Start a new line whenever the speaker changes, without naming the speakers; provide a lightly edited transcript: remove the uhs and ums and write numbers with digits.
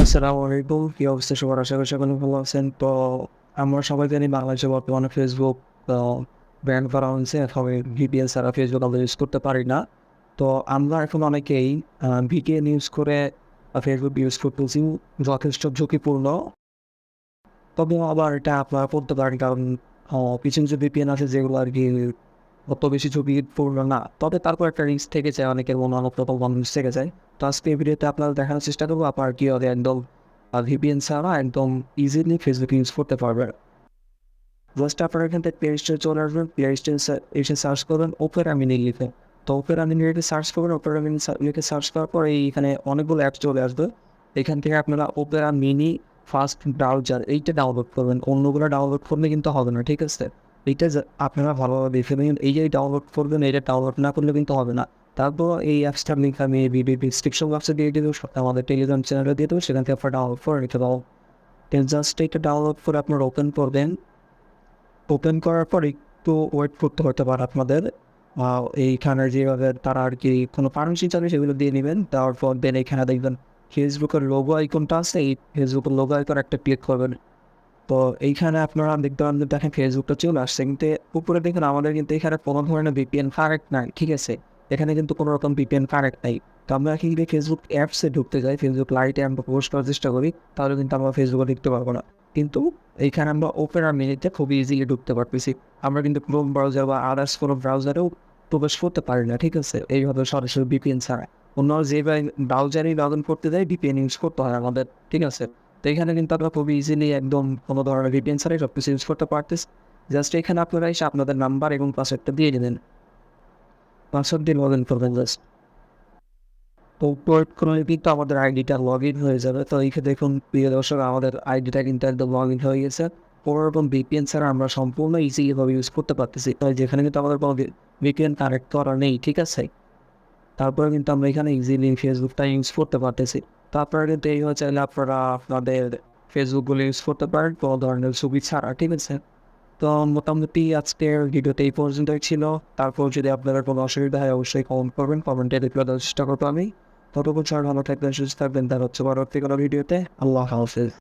আসসালামু আলাইকুম। কি অবস্থা সবার? আশা করি সকলে ভালো আছেন। তো আমরা সবাই জানি বাংলাদেশে বর্তমানে ফেসবুক আ ব্যান করা হয়েছে। সবাই VPN ছাড়া ফেসবুক আমরা ইউজ করতে পারি না। তো আমরা এখন অনেকেই VPN ইউজ করে ফেসবুক ইউজ করতেছি। যথেষ্ট ঝুঁকিপূর্ণ। তবে আবার এটা আপনারা করতে পারেন কারণ কিছু, কিছু VPN আছে যেগুলো আরকি অত বেশি ঝুঁকিপূর্ণ না। তবে তারপর একটা রিস্ক থেকে যায় অনেকের মনে অনেক রকম রিস্ক থেকে যায়। তো আজকে এই ভিডিওতে আপনাদের দেখানোর চেষ্টা করব আপনারা কিভাবে একদম VPN ছাড়া একদম ইজিলি ফেসবুক ইউজ করতে পারবেন। জাস্ট আপনারা এখান থেকে প্লে স্টোরে চলে আসবেন। প্লে স্টোরে এসে সার্চ করবেন ওপেরা মিনি লিখে। তো ওপেরা মিনি লিখে সার্চ করবেন। ওপেরা মিনি লিখে সার্চ করার পর এইখানে অনেকগুলো অ্যাপস চলে আসবে। এখান থেকে আপনারা ওপেরা মিনি ফাস্ট ব্রাউজার এইটা ডাউনলোড করবেন। অন্যগুলো ডাউনলোড করলে কিন্তু হবে না, ঠিক আছে? এইটা আপনারা ভালোভাবে দেখে নিন। এই যে ডাউনলোড করবেন, এটা ডাউনলোড না করলে কিন্তু হবে না। তারপর এই অ্যাপসটার লিঙ্ক আমি ভিডিও ডিসক্রিপশন বক্সে দিয়ে দেবো, আমাদের টেলিগ্রাম চ্যানেলে দিয়ে দেবো। সেখান থেকে আপনারা ডাউনলোড করে নিতে পারবেন। জাস্ট এটা ডাউনলোড করে আপনারা ওপেন করবেন। ওপেন করার পর একটু ওয়েট করতে হতে পারে আপনাদের। এইখানে যেভাবে তারা আরকি কোনো পারমিশন চাইলে সেগুলো দিয়ে নিবেন। দেওয়ার পর দেন এখানে দেখবেন ফেসবুকের লোগো আইকনটা আছে। এই ফেসবুকের লোগো আইকন একটা ক্লিক করবেন। তো এইখানে আপনারা দেখতে পারেন যে দেখেন ফেসবুকটা চলে আসছে। কিন্তু উপরে দেখুন আমাদের কিন্তু এখানে কোনো ধরনের VPN কানেক্ট নাই। ঠিক আছে? এখানে কিন্তু কোনো রকম VPN কানেক্ট নাই। তো আমরা যদি ফেসবুক অ্যাপসে ঢুকতে যাই, ফেসবুক লাইটে আমরা প্রবেশ করার চেষ্টা করি, তাহলে কিন্তু আমরা ফেসবুকে ঢুকতে পারবো না। কিন্তু এইখানে আমরা ওপেরা মিনিতে খুব ইজিলি ঢুকতে পারতেছি। আমরা কিন্তু ক্রোম ব্রাউজার বা আদার্স কোনো ব্রাউজারেও প্রবেশ করতে পারি না। ঠিক আছে? এইভাবে সরাসরি VPN ছাড়া। অন্য যে ব্রাউজারেই লগ ইন করতে যাই VPN ইউজ করতে হয় আমাদের। ঠিক আছে? তো এখানে কিন্তু আপনারা খুবই ইজিলি একদম কোনো ধরনের VPN ছাড়াই সবকিছু ইউজ করতে পারতেছি। জাস্ট এখানে আপনারা এসে আপনাদের নাম্বার এবং পাসওয়ার্ডটা দিয়ে দিবেন। পাসওয়ার্ড দিয়ে লগ ইন করবেন জাস্ট। তো ওয়েট করলে কিন্তু আমাদের আইডিটা লগ ইন হয়ে যাবে। তো এইখানে দেখুন প্রিয় দর্শক আমাদের আইডিটা কিন্তু একদম লগ ইন হয়ে গেছে। কোনোরকম VPN ছাড়া আমরা সম্পূর্ণ ইজি এভাবে ইউজ করতে পারতেছি। তো যেখানে কিন্তু আমাদের কোনো VPN কানেক্ট করা নেই, ঠিক আছে? তারপরে কিন্তু আমরা এখানে ইজিলি ফেসবুকটা ইউজ করতে পারতেছি। তো আপনারা কিন্তু এইভাবে চাইলে আপনারা আপনাদের ফেসবুকগুলো ইউজ করতে পারেন কোনো ধরনের ছবি ছাড়া, ঠিক আছে? তো মোটামুটি আজকের ভিডিওটা এই পর্যন্তই ছিল। তারপর যদি আপনাদের কোনো অসুবিধা হয় অবশ্যই কমেন্ট করবেন। কমেন্টে রিপ্লাই দেওয়ার চেষ্টা করবো আমি। ততক্ষণ সবাই ভালো থাকবেন, সুস্থ থাকবেন। দেখা হচ্ছে পরবর্তী কোনো ভিডিওতে। আল্লাহ হাফেজ।